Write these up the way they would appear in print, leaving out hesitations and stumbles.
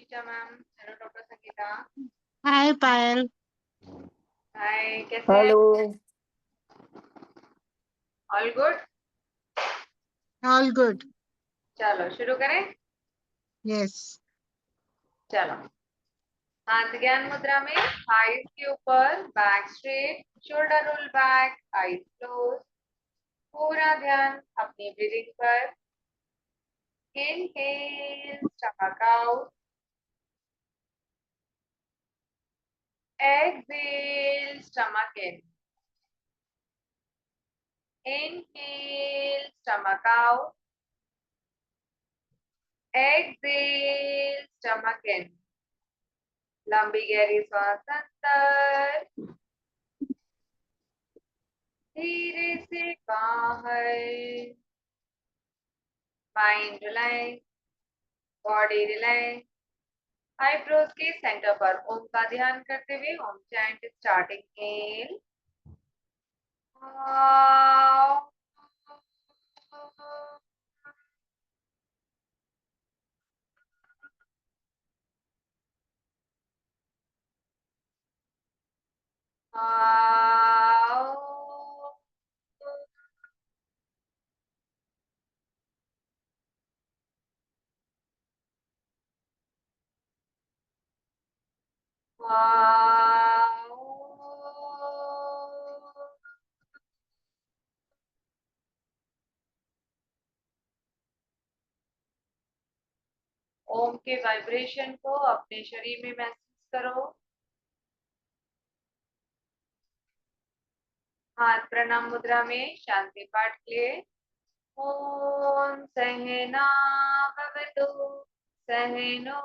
शीशा ma'am. Hello doctor Sangeeta. Hi Payal. Hi, कैसे हैं? Hello. All good. All good. चलो शुरू करें। यस। चलो, हाथ ज्ञान मुद्रा में, आईज के ऊपर, back straight, shoulder roll back, eyes close. पूरा ध्यान अपनी ब्रीदिंग पर। Inhale, stomach out. Exhale, stomach इन। Inhale, stomach out. Exhale, stomach इन। लंबी गहरी सांस अंदर, धीरे से बाहर। Mind relax, body relax. Eyebrows के सेंटर पर ओम का ध्यान करते हुए ओम चैंट स्टार्टिंग इन। ओम के वाइब्रेशन को अपने शरीर में महसूस करो। हाथ प्रणाम मुद्रा में शांति पाठ के लिए। ओम सहना भवतु, सहनो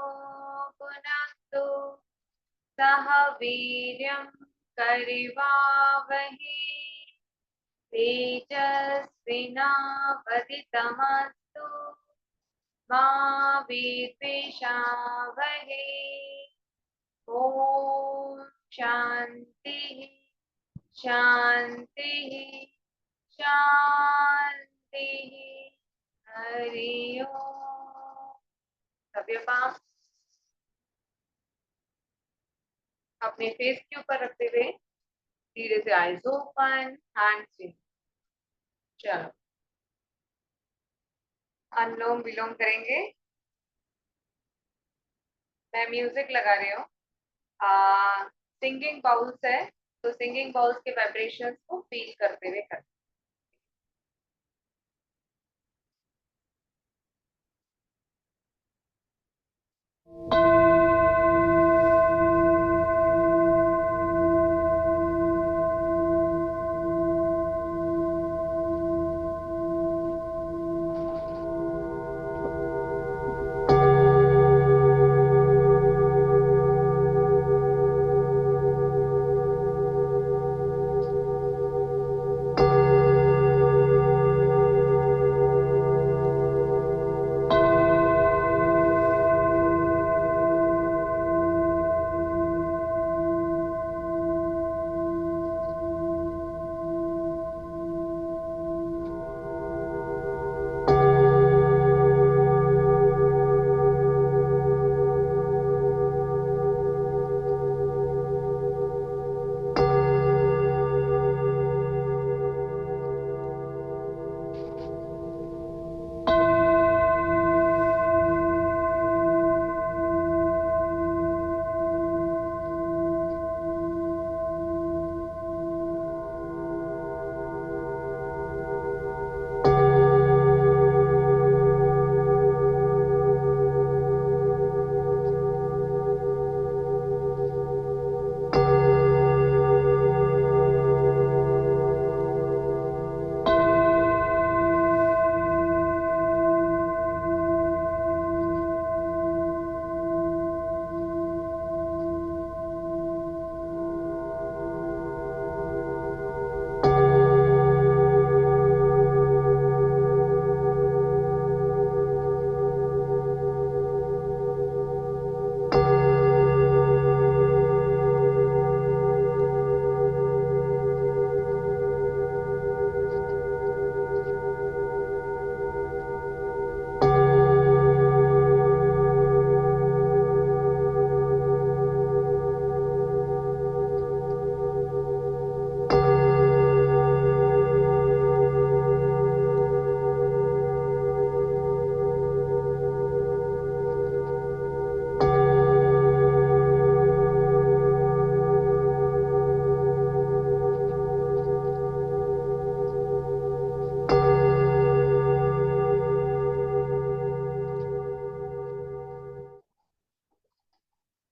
भुनक्तु, सह वीर्यं करवावहै, तेजस्विनावधीतमस्तु मा विद्विषावहै। ओम शांति शांति शांति। हरि ओम। सभी पाम अपने फेस के ऊपर रखते हुए धीरे से आईज ओपन, हैंड्स इन। चलो, अनुलोम विलोम करेंगे। मैं म्यूजिक लगा रही हूँ। सिंगिंग बाउल्स है, तो सिंगिंग बाउल्स के वाइब्रेशंस को फील करते हुए कर।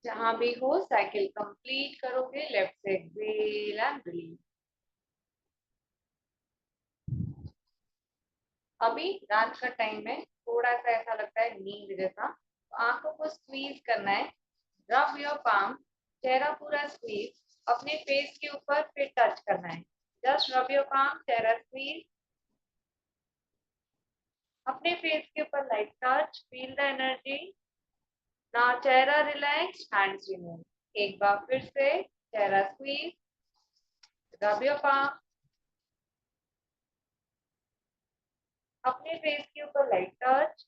जहां भी हो साइकिल कंप्लीट करोगे, लेफ्ट से एक्सेल एंड रिलीज। अभी रात का टाइम है, थोड़ा सा ऐसा लगता है नींद जैसा, तो आंखों को स्क्वीज करना है। रब योर पाम, चेहरा पूरा स्क्वीज, अपने फेस के ऊपर फिर टच करना है। जस्ट रब योर पाम, चेहरा स्क्वीज, अपने फेस के ऊपर light touch, feel the energy. ना चेहरा रिलैक्स, हैंड्स रिमूव। एक बार फिर से चेहरा स्क्वीज, रब योर पाम, अपने फेस के ऊपर light touch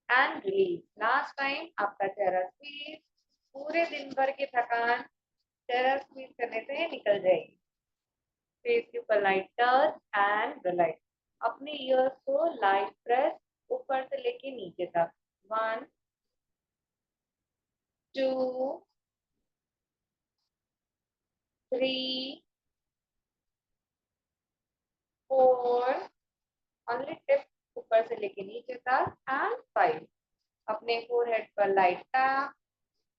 and release. Last time आपका चेहरा स्क्वीज। पूरे दिन भर की थकान चेहरा स्क्वीज करने से निकल जाएगी। फेस के ऊपर लाइट टच एंड रिलैक्स। अपने ईयर्स को लाइट प्रेस ऊपर से लेके नीचे तक। 1 2 3 4, ओनली टिप ऊपर से लेके नीचे तक, एंड 5। अपने फोरहेड पर लाइट टैप।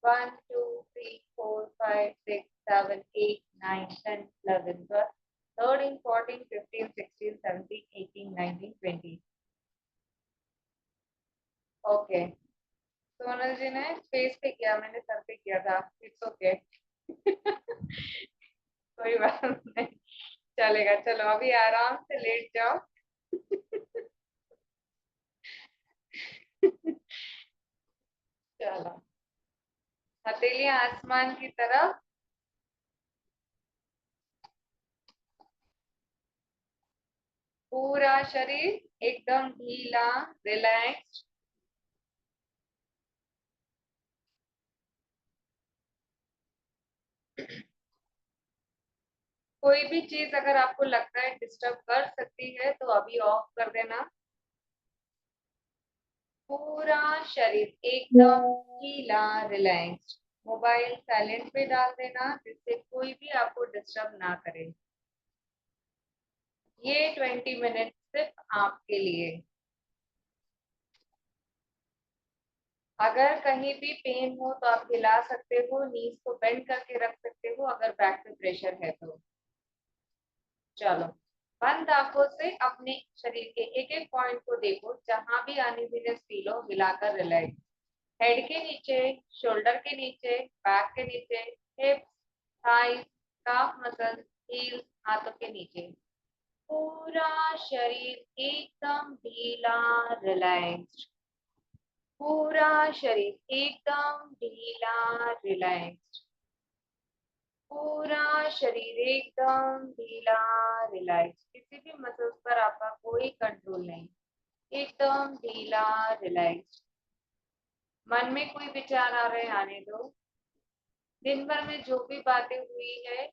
1 2 3 4 5 6 7 8 9 10 11 12 13 14 15 16 17 18 19 20। ओके, सोनल जी ने फेस पे किया, मैंने सर पे किया था। It's okay. कोई बात नहीं, चलेगा। चलो अभी आराम से लेट जाओ। चलो, हथेली आसमान की तरफ। पूरा शरीर एकदम ढीला, रिलैक्स। कोई भी चीज अगर आपको लगता है डिस्टर्ब कर सकती है तो अभी ऑफ कर देना। पूरा शरीर एकदम ढीला, रिलैक्स। मोबाइल साइलेंट पे डाल देना जिससे कोई भी आपको डिस्टर्ब ना करे। ये 20 मिनट सिर्फ आपके लिए। अगर कहीं भी पेन हो तो आप हिला सकते हो, नीज को बेंड करके रख सकते हो अगर बैक पे प्रेशर है तो। चलो, बंद आंखों से अपने शरीर के एक एक पॉइंट को देखो, जहां भी अनइजीनेस फील हो हिलाकर रिलैक्स। हेड के नीचे, शोल्डर के नीचे, बैक के नीचे, हिप्स, थाइस, काफ मसल, हील्स, हाथों के नीचे। पूरा शरीर एकदम ढीला, रिलैक्स्ड। पूरा शरीर एकदम ढीला, रिलैक्स्ड। पूरा शरीर एकदम ढीला, रिलैक्स। किसी भी मसल्स पर आपका कोई कंट्रोल नहीं, एकदम ढीला, रिलैक्स। मन में कोई विचार आ रहे हैं आने दो। दिन भर में जो भी बातें हुई है,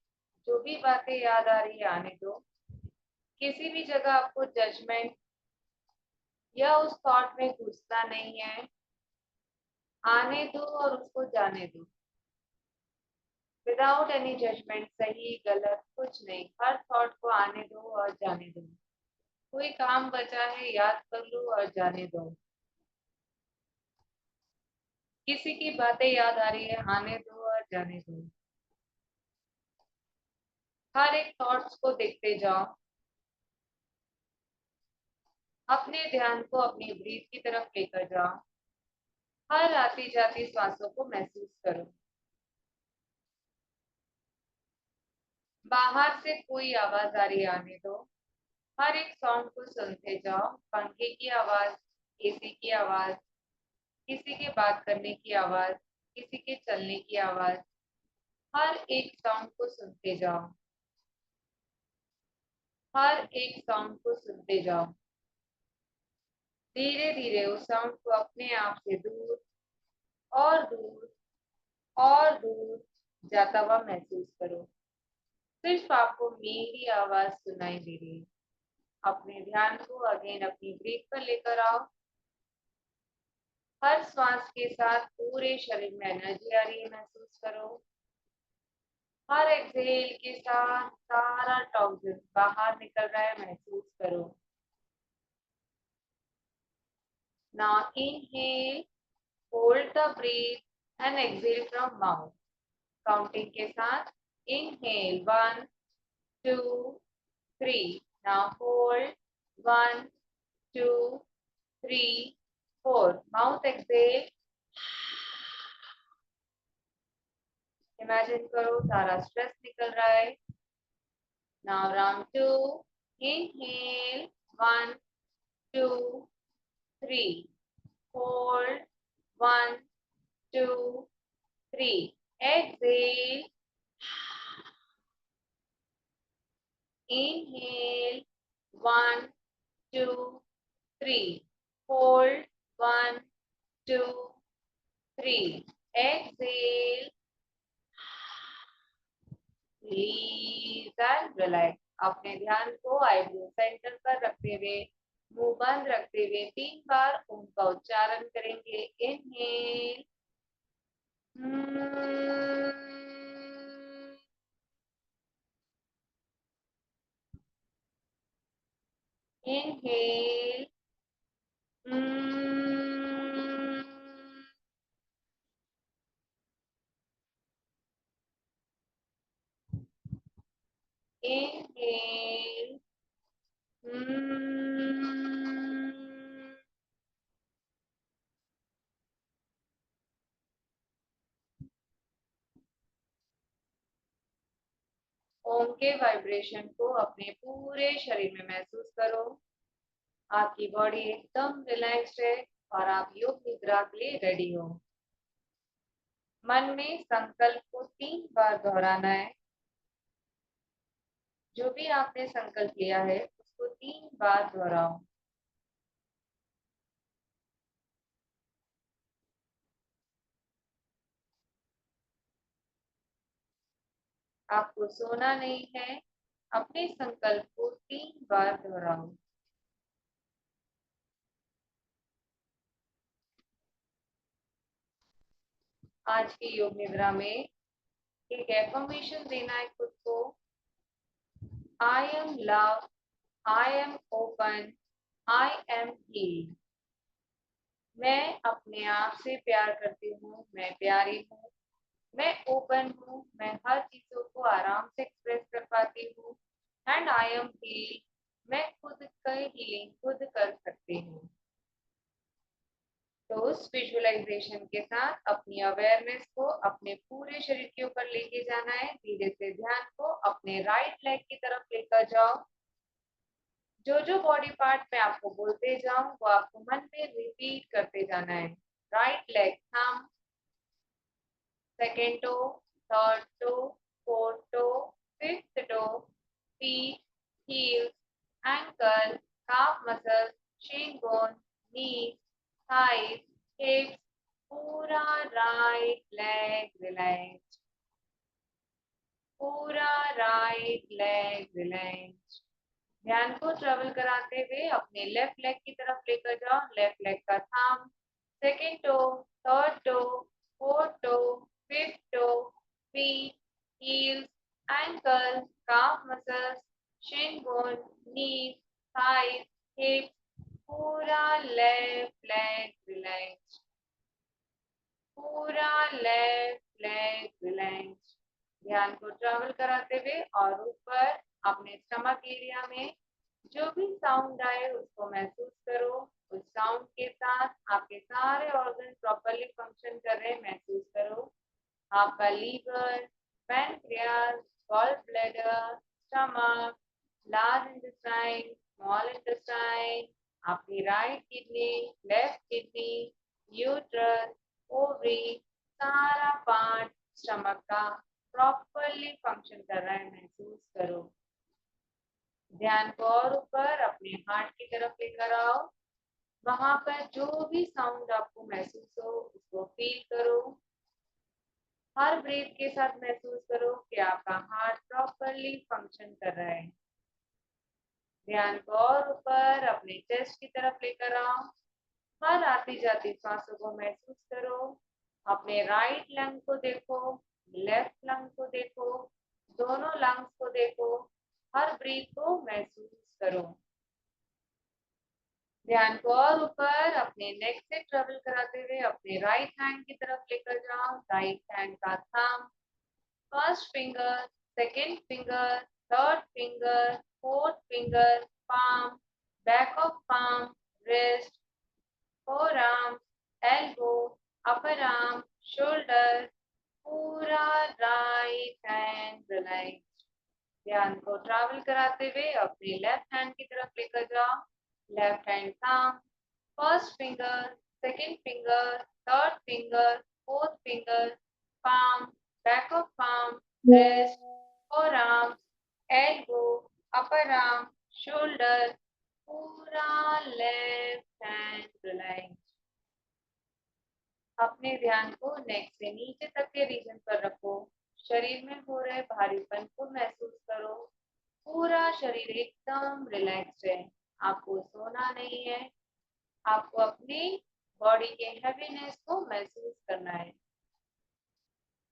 जो भी बातें याद आ रही है आने दो। किसी भी जगह आपको जजमेंट या उस थॉट में घुसना नहीं है, आने दो और उसको जाने दो। विदाउट एनी जजमेंट, सही गलत कुछ नहीं, हर थॉट को आने दो और जाने दो। कोई काम बचा है याद कर लो और जाने दो। किसी की बातें याद आ रही है, आने दो और जाने दो। हर एक थॉट्स को देखते जाओ। अपने ध्यान को अपनी ब्रीथ की तरफ लेकर जाओ। हर आती जाती सांसों को महसूस करो। बाहर से कोई आवाज आ रही है, आने दो। हर एक साउंड को सुनते जाओ। पंखे की आवाज, एसी की आवाज, किसी के बात करने की आवाज, किसी के चलने की आवाज। हर एक साउंड को सुनते जाओ। हर एक साउंड को सुनते जाओ। धीरे धीरे उस साउंड को अपने आप से दूर और दूर और दूर जाता हुआ महसूस करो। सिर्फ आपको मेरी आवाज सुनाई दे रही है। अपने ध्यान को अगेन अपनी ब्रीथ पर लेकर आओ। हर श्वास के साथ पूरे शरीर में एनर्जी आ रही है, महसूस करो। हर एक्सहेल के साथ सारा टॉक्सिन बाहर निकल रहा है, महसूस करो। Now inhale, hold the breath and exhale from mouth. Counting के साथ inhale 1 2 3, now hold 1 2 3 4, mouth exhale। Imagine करो सारा स्ट्रेस निकल रहा है। Now round 2, inhale 1 2 3, hold 1 2 3, exhale, inhale 1 2 3, hold 1 2 3, exhale, release and relax. अपने ध्यान को आईब्रो सेंटर पर रखते हुए मुंह बंद रखते हुए 3 बार ओम का उच्चारण करेंगे। इनहेल, इनहेल, inhale, ओम के वाइब्रेशन को अपने पूरे शरीर में महसूस करो। आपकी बॉडी एकदम रिलैक्स्ड है और आप योग निद्रा के लिए रेडी हो। मन में संकल्प को 3 बार दोहराना है। जो भी आपने संकल्प लिया है उसको 3 बार दोहराओ। आपको सोना नहीं है, अपने संकल्प को 3 बार दोहराओ। आज की योग निद्रा में एक एफर्मेशन देना है खुद को। I am love, I am open, I am heeled. मैं अपने आप से प्यार करती हूँ, मैं प्यारी हूँ, मैं ओपन हूँ, मैं हर चीजों को आराम से एक्सप्रेस कर पाती हूँ। एंड आई एम हील्ड, मैं खुद का हीलिंग खुद कर सकती हूँ। तो उस विजुअलाइजेशन के साथ अपनी अवेयरनेस को अपने पूरे शरीर के ऊपर लेके जाना है। धीरे से ध्यान को अपने राइट लेग की तरफ लेकर जाओ। जो बॉडी पार्ट मैं आपको बोलते जाऊं वो आपको मन में रिपीट करते जाना है। Right leg, thumb, second toe, third toe, fourth toe, fifth toe, feet, heels, ankle, calf muscles, shin bone, knees, thighs, hips, पूरा राइट लेग रिलैक्स, पूरा राइट लेग रिलैक्स। ध्यान को ट्रेवल कराते हुए अपने लेफ्ट लेग की तरफ लेकर जाओ। लेफ्ट लेग का thumb, second toe, third toe, fourth toe, fifth toe, feet, heels, ankle, calf muscles, shin bone, knees, thighs, hips, पूरा लेफ्ट लेग रिलैक्स, पूरा लेफ्ट लेग रिलैक्स। ध्यान को ट्रेवल कराते हुए और ऊपर अपने स्टमक एरिया में जो भी साउंड आए उसको महसूस करो। उस साउंड के साथ आपके सारे ऑर्गन प्रॉपर्ली फंक्शन कर रहे हैं, महसूस करो। आपका liver, pancreas, gall bladder, stomach, large intestine, small intestine, आपकी right kidney, left kidney, uterus, ovary, सारा पार्ट स्टमक का प्रॉपर्ली फंक्शन कर रहा है, महसूस करो। ध्यान को और ऊपर अपने हार्ट की तरफ लेकर आओ। वहां पर जो भी साउंड आपको महसूस हो उसको फील करो। हर ब्रीथ के साथ महसूस करो कि आपका हार्ट प्रॉपर्ली फंक्शन कर रहा है। ध्यान को और ऊपर अपने चेस्ट की तरफ लेकर आओ। हर आती जाती सांसों को महसूस करो। अपने राइट लंग को देखो, लेफ्ट लंग को देखो, दोनों लंग्स को देखो। हर ब्रीथ को महसूस करो। ध्यान को और ऊपर अपने नेक से ट्रेवल कराते हुए अपने राइट हैंड की तरफ लेकर जाओ। राइट हैंड का thumb, first finger, second finger, third finger, fourth finger, palm, back of palm, wrist, forearm, elbow, upper arm, shoulder, पूरा राइट हैंड रिलैक्स। ध्यान को ट्रैवल कराते हुए अपने लेफ्ट हैंड की तरफ लेकर जाओ। Left hand thumb, first finger, second finger, third finger, fourth finger, palm, back of palm, wrist, forearm, elbow, upper arm, shoulder, पूरा लेफ्ट हैंड रिलैक्स। अपने ध्यान को नेक से नीचे तक के रीजन पर रखो। शरीर में हो रहे भारीपन को महसूस करो। पूरा शरीर एकदम रिलैक्स्ड है। आपको सोना नहीं है, आपको अपनी बॉडी के हैवीनेस को महसूस करना है।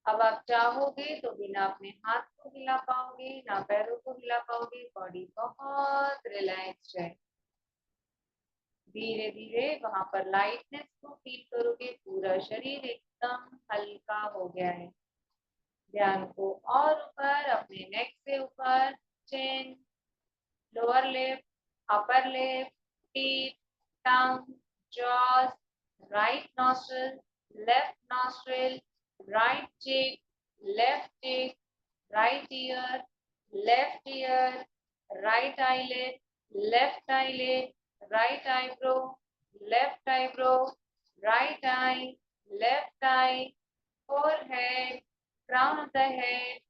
अब आप चाहोगे तो बिना अपने हाथ को हिला पाओगे, ना पैरों को हिला पाओगे। बॉडी बहुत रिलैक्स्ड है। धीरे धीरे वहां पर लाइटनेस को फील करोगे। पूरा शरीर एकदम हल्का हो गया है। ध्यान को और ऊपर अपने नेक से ऊपर, chin, lower lip, upper lip, teeth, tongue, jaws, right nostril, left nostril, right cheek, left cheek, right ear, left ear, right eyelid, left eyelid, right eyebrow, left eyebrow, right eye, left eye, forehead, crown of the head,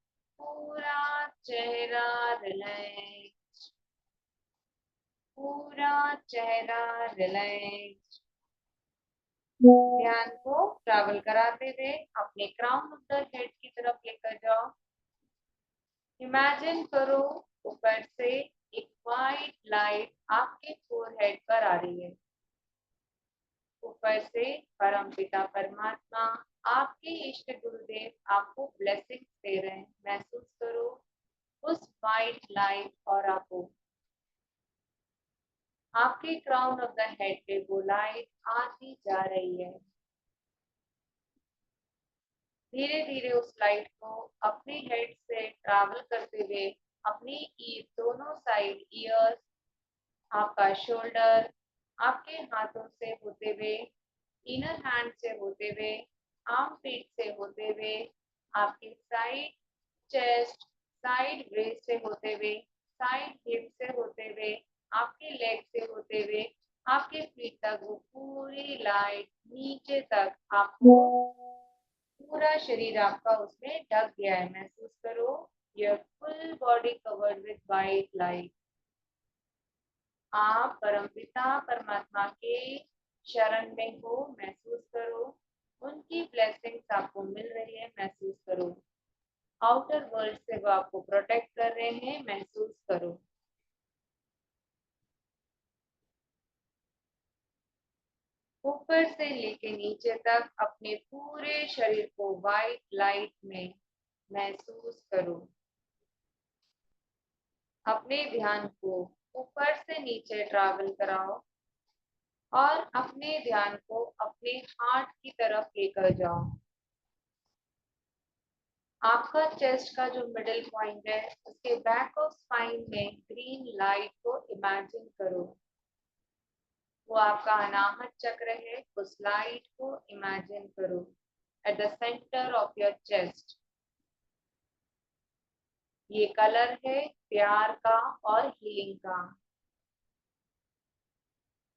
पूरा चेहरा relax, पूरा चेहरा relax. ध्यान को travel कराते हुए अपने crown of the head की तरफ लेकर जाओ। इमेजिन करो ऊपर से एक वाइट लाइट आपके फोरहेड पर आ रही है। ऊपर से परमपिता परमात्मा, आपके इष्ट गुरुदेव आपको ब्लेसिंग्स दे रहे हैं। महसूस करो उस वाइट लाइट और आपके क्राउन ऑफ द हेड पे वो लाइट आती जा रही है। धीरे धीरे उस लाइट को अपने हेड से ट्रैवल करते हुए अपनी दोनों साइड ईयर्स, आपका शोल्डर, आपके हाथों से होते हुए, इनर हैंड से होते हुए, आर्म पीट से होते हुए, आपके साइड चेस्ट, साइड ब्रेस्ट से होते हुए, साइड हिप से होते हुए, आपके लेग से होते हुए, आपके फीट तक वो पूरी लाइट नीचे तक, आपको पूरा शरीर आपका उसमें ढक गया है। महसूस करो your full body covered with white light. आप परमपिता परमात्मा के शरण में हो। महसूस करो उनकी ब्लेसिंग्स आपको मिल रही है। महसूस करो आउटर वर्ल्ड से वो आपको प्रोटेक्ट कर रहे हैं। महसूस करो ऊपर से लेके नीचे तक अपने पूरे शरीर को वाइट लाइट में महसूस करो। अपने ध्यान को ऊपर से नीचे ट्रैवल कराओ और अपने ध्यान को अपने हार्ट की तरफ लेकर जाओ। आपका चेस्ट का जो मिडिल पॉइंट है, उसके बैक ऑफ स्पाइन में ग्रीन लाइट को इमेजिन करो। वो आपका अनाहत चक्र है। उस लाइट को इमेजिन करो at the centre of your chest. ये कलर है प्यार का और हीलिंग का।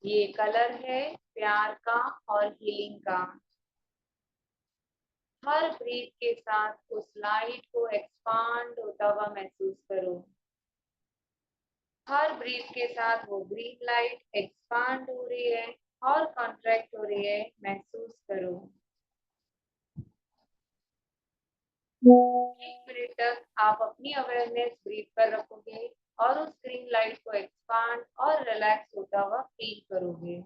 ये कलर है प्यार का और हीलिंग का। हर ब्रीथ के साथ उस लाइट को एक्सपांड होता हुआ महसूस करो। हर ब्रीथ के साथ वो ग्रीन लाइट एक्सपांड हो रही है और कॉन्ट्रैक्ट हो रही है। महसूस करो। 1 मिनट तक आप अपनी अवेयरनेस ब्रीथ पर रखोगे और उस ग्रीन लाइट को एक्सपांड और रिलैक्स होता हुआ फील करोगे।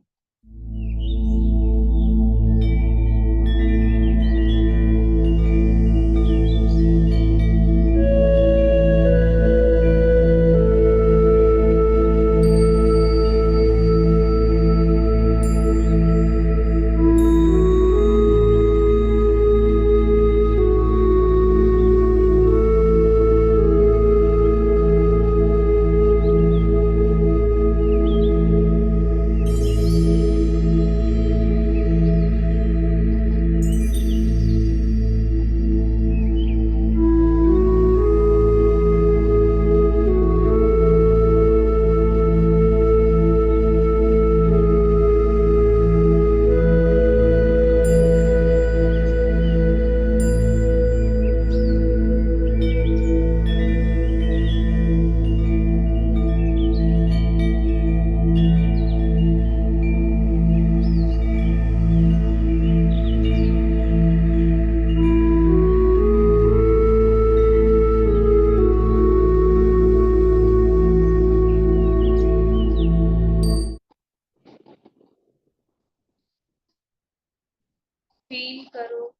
करो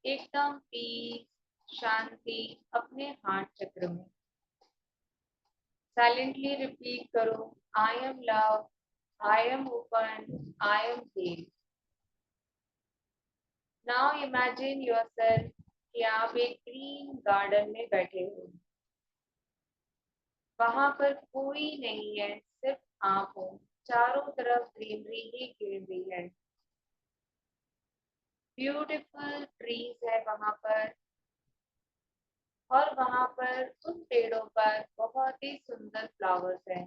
एकदम पीस, शांति अपने हार्ट चक्र में। साइलेंटली रिपीट करो, I am love, I am open, I am held. Now imagine yourself कि आप एक ग्रीन गार्डन में बैठे हो। वहां पर कोई नहीं है, सिर्फ आप हो। चारों तरफ ग्रीनरी ही ग्रीनरी है। ब्यूटीफुल ट्रीज है वहां पर, और वहां पर उन पेड़ों पर बहुत ही सुंदर फ्लावर्स हैं,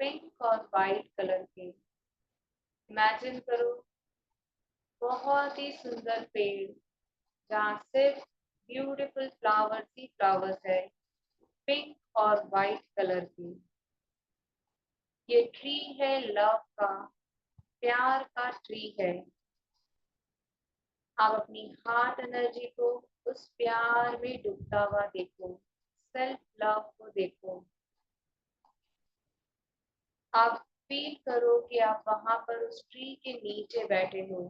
पिंक और वाइट कलर के। इमेजिन करो बहुत ही सुंदर पेड़ जहाँ सिर्फ ब्यूटीफुल फ्लावर्स ही फ्लावर्स है, पिंक और वाइट कलर के। ये ट्री है लव का, प्यार का ट्री है। आप अपनी हार्ट एनर्जी को उस प्यार में डूबता हुआ देखो, सेल्फ लव को देखो। आप फील करो कि आप वहां पर उस ट्री के नीचे बैठे हो।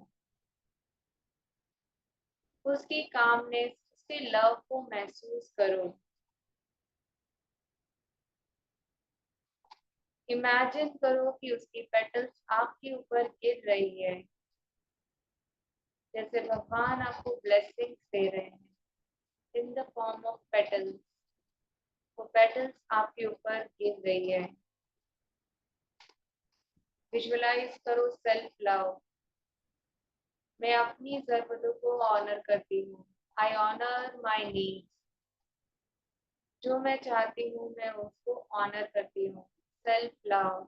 उसकी कामनेस, उसके लव को महसूस करो। इमेजिन करो कि उसकी पेटल्स आपके ऊपर गिर रही है, जैसे भगवान आपको ब्लेसिंग्स दे रहे हैं in the form of petals. वो पेटल्स आपके ऊपर गिर रही है। विजुअलाइज करो सेल्फ लव। मैं अपनी जरूरतों को ऑनर करती हूँ। I honour my needs. जो मैं चाहती हूँ मैं उसको ऑनर करती हूँ, सेल्फ लव।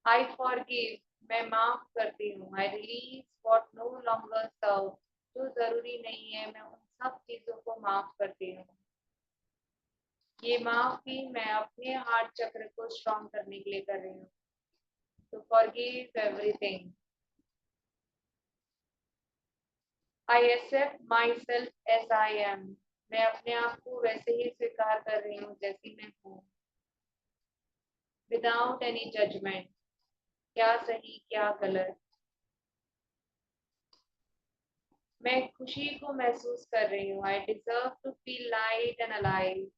I forgive. मैं माफ करती हूँ। I release what no longer serve. जो जरूरी नहीं है मैं उन सब चीजों को माफ करती हूँ। ये माफी मैं अपने हार्ट चक्र को स्ट्रॉन्ग करने के लिए कर रही हूँ। तो forgive everything. I accept myself as I am. मैं अपने आप को वैसे ही स्वीकार कर रही हूँ जैसी मैं हूँ, विदाउट एनी जजमेंट। क्या सही क्या गलत। मैं खुशी को महसूस कर रही हूँ। I deserve to feel light and alive.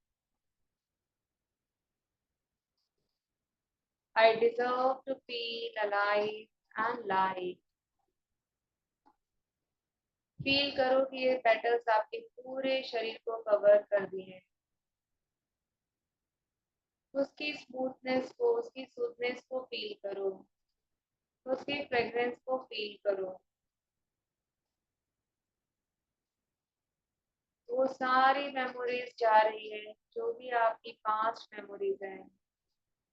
I deserve to feel alive and light. Feel करो कि ये पेटल्स आपके पूरे शरीर को कवर कर दिए हैं। उसकी स्मूथनेस को, उसकी स्मूथनेस को फील करो, उसकी फ्रेग्रेंस को फील करो। वो सारी मेमोरीज जा रही है, जो भी आपकी पास्ट मेमोरीज हैं।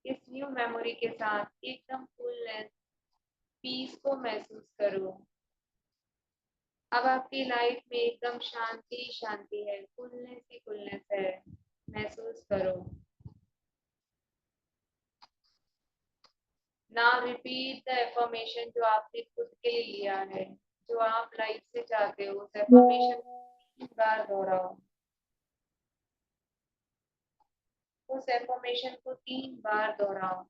इस न्यू मेमोरी के साथ एकदम फुलनेस, पीस को महसूस करो। अब आपकी लाइफ में एकदम शांति शांति है, फुलनेस ही फुलनेस है। महसूस करो। नाउ रिपीट द एफर्मेशन जो आपने खुद के लिए लिया है, जो आप लाइफ से चाहते हो। उस एफर्मेशन 3 बार दोहराओ। उस एफर्मेशन को 3 बार दोहराओ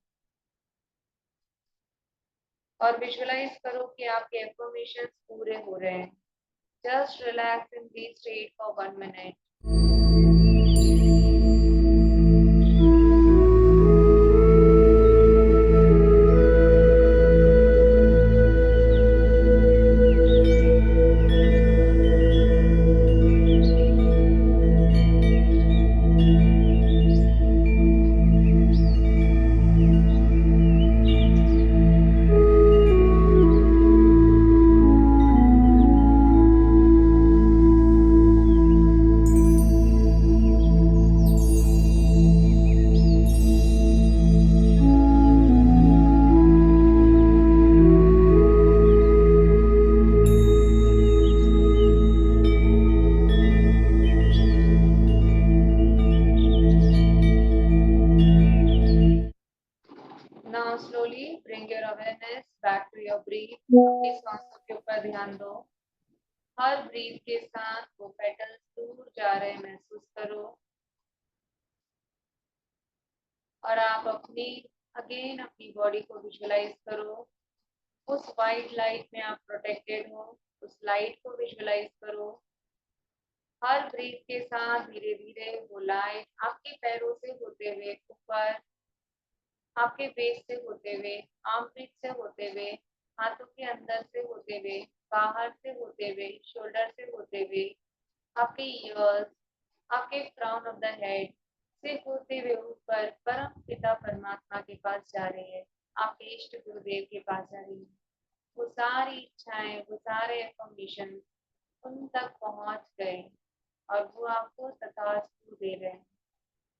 और विजुअलाइज करो कि आपके एफर्मेशंस पूरे हो रहे हैं। Just relax in this state for 1 minute. Now slowly bring your awareness back to your breath. अपनी सांसों के ऊपर ध्यान दो। हर ब्रीथ के साथ वो पेटल्स दूर जा रहे महसूस करो। और आप अपनी अगेन अपनी बॉडी को विजुअलाइज करो उस वाइट लाइट में आप प्रोटेक्टेड हो, उस लाइट को विजुअलाइज करो। हर ब्रीथ के साथ धीरे धीरे वो लाइट आपके पैरों से होते हुए ऊपर, आपके बेस से होते हुए, आर्मपिट से होते हुए, हाथों के अंदर से होते हुए, बाहर से होते हुए, शोल्डर से होते हुए, आपके ईयर्स, आपके क्राउन ऑफ द हेड से होते हुए ऊपर परम पिता परमात्मा के पास जा रही है, आपके इष्ट गुरुदेव के पास जा रही है। वो सारी इच्छाएं, वो सारे एफर्मेशन उन तक पहुंच गए और वो आपको तथास्तु दे रहे हैं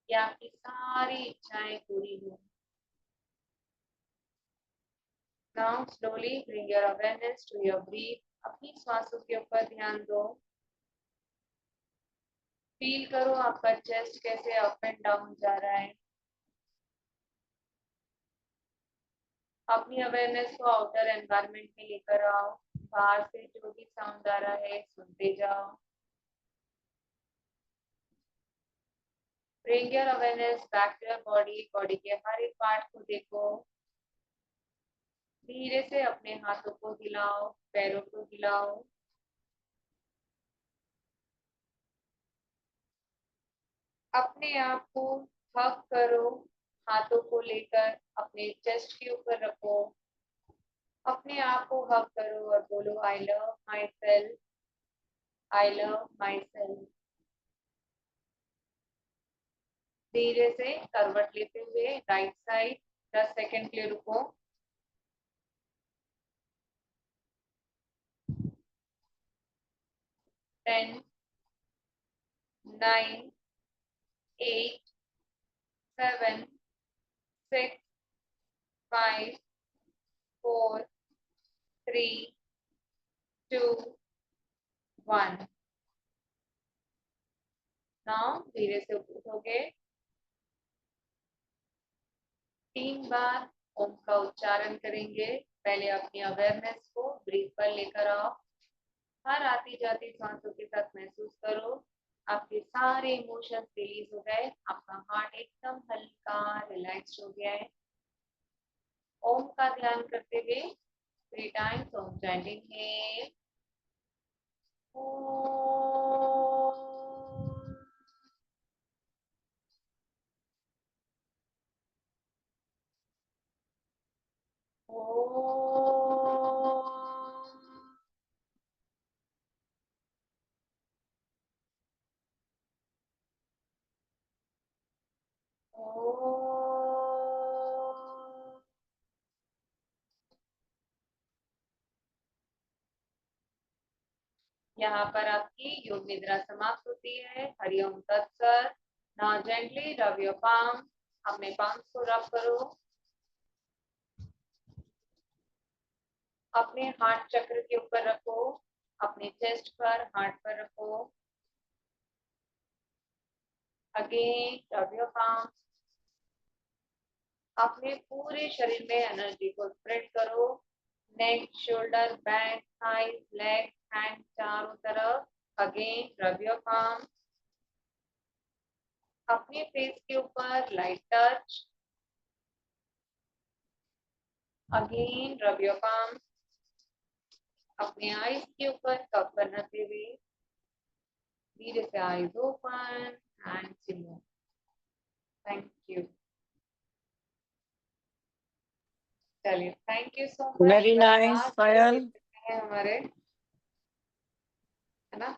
कि आपकी सारी इच्छाएं पूरी हो। Now slowly bring your awareness to your breath. अपनी श्वासों के ऊपर ध्यान दो। फील करो आपका चेस्ट कैसे अप एंड डाउन जा रहा है। अपनी अवेयरनेस को आउटर एनवायरनमेंट में लेकर आओ। बाहर से जो भी साउंड आ रहा है सुनते जाओ। Bring your awareness back to your body. Body के हर एक पार्ट को देखो। धीरे से अपने हाथों को हिलाओ, पैरों को हिलाओ। अपने आप को हग करो, हाथों को लेकर अपने चेस्ट के ऊपर रखो। अपने आप को हग करो और बोलो I love my self, I love my self. धीरे से करवट लेते हुए राइट साइड 10 सेकंड के लिए रुको। 10, 9, 8, 7, 6, 5, 4, 3, 2, 1। नाउ धीरे से उठोगे। 3 बार ओम का उच्चारण करेंगे। पहले अपनी अवेयरनेस को ब्रीथ पर लेकर आओ। हर आती जाती सांसों के साथ महसूस करो आपके सारे इमोशंस रिलीज हो गए, आपका हार्ट एकदम हल्का रिलैक्स हो गया है। ओम का ध्यान करते हुए 3 टाइम्स ओम चैंटिंग है। यहाँ पर आपकी योग निद्रा समाप्त होती है। हरिओम तत्सत। नाउ जेंटली रब योर पाम। अपने पाम्स को रब करो। अपने हार्ट चक्र के ऊपर रखो, अपने चेस्ट पर, हार्ट पर रखो। Again rub your palm. अपने पूरे शरीर में एनर्जी को स्प्रेड करो। Neck, shoulder, back, thighs, leg, hand, चारों तरफ। Again rub your palm. अपने फेस के ऊपर light touch. Again rub your palm. अपने आईज के ऊपर कप बनाते हुए धीरे से eyes open and remove. Thank you. चलिए, thank you so much. Very nice Payal, हमारे, है ना,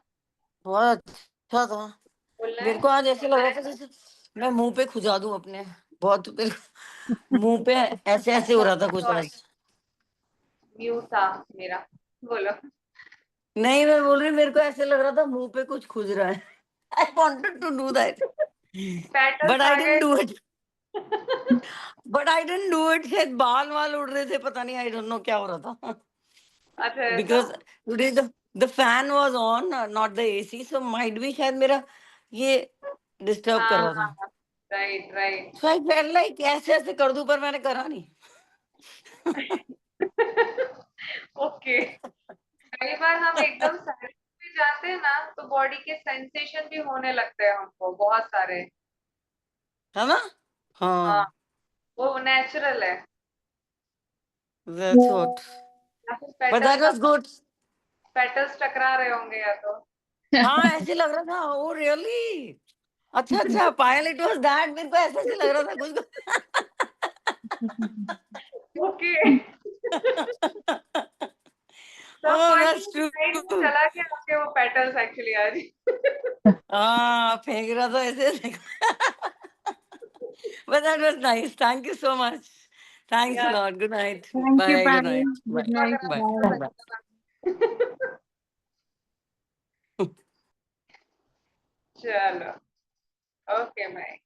बहुत अच्छा था। बोलना मेरे है। को आज ऐसे लग रहा था जैसे मैं मुंह पे खुजा दूं अपने, बहुत मुंह पे ऐसे ऐसे हो रहा था कुछ आज। म्यू था मेरा, बोलो। नहीं, मैं बोल रही मेरे को ऐसे लग रहा था मुंह पे कुछ खुज रहा है। I wanted to do that but patterns I ah didn't गए। Do it. शायद बाल वाल उड़ रहे थे, पता नहीं, आई डोंट नो क्या हो रहा था। अच्छा, ऐसा। Because today the fan was on, not the AC, so might be शायद मेरा ये डिस्टर्ब कर रहा था। हाँ, right right. So I felt like ऐसे ऐसे कर दूं, पर मैंने करा नहीं। ओके। कई बार हम एकदम साइलेंट में जाते हैं ना, तो बॉडी के सेंसेशन भी होने लगते हैं हमको बहुत सारे। है ना? हाँ, हाँ, वो नेचुरल है। That's what. but that was good. Petals टकरा रहे होंगे या तो हाँ ऐसे लग रहा था. Oh really? अच्छा अच्छा पायल it was that. मेरे को ऐसा लग रहा था कुछ. Okay Oh that's true. चला के आपके वो पेटल्स एक्चुअली आज हाँ फेंक रहा था ऐसे. But that was nice. Thank you so much. Thanks a lot. Good night. Thank you, Bye. Good night. Payal. Good Bye. night. Bye. Bye. Bye. चलो ओके बाय